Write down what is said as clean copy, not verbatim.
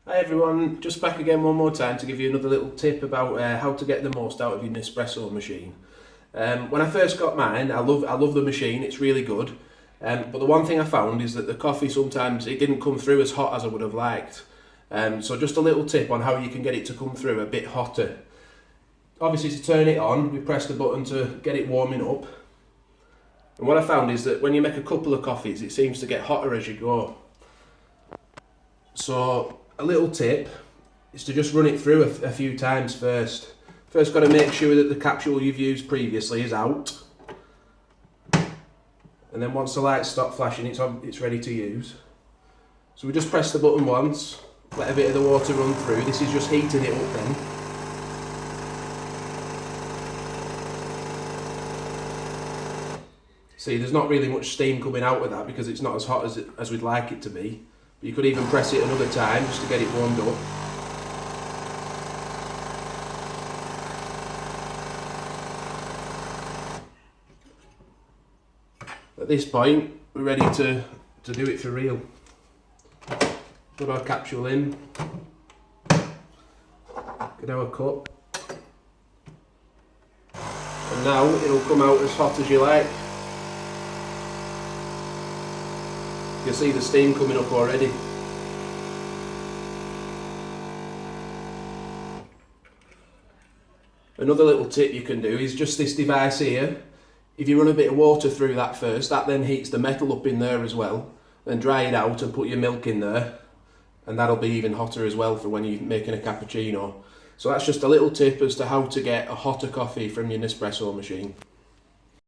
Hi everyone, just back again one more time to give you another little tip about how to get the most out of your Nespresso machine. When I first got mine, I love the machine, it's really good. But the one thing I found is that the coffee sometimes it didn't come through as hot as I would have liked. So just a little tip on how you can get it to come through a bit hotter. Obviously to turn it on, we press the button to get it warming up. And what I found is that when you make a couple of coffees, it seems to get hotter as you go. So a little tip is to just run it through a few times first. First got to make sure that the capsule you've used previously is out. And then once the lights stop flashing, it's ready to use. So we just press the button once, let a bit of the water run through. This is just heating it up then. See, there's not really much steam coming out with that because it's not as hot as we'd like it to be. But you could even press it another time just to get it warmed up. At this point, we're ready to do it for real. Put our capsule in, get our cup, and now it'll come out as hot as you like. You can see the steam coming up already. Another little tip you can do is just this device here. If you run a bit of water through that first, that then heats the metal up in there as well. Then dry it out and put your milk in there, and that'll be even hotter as well for when you're making a cappuccino. So that's just a little tip as to how to get a hotter coffee from your Nespresso machine.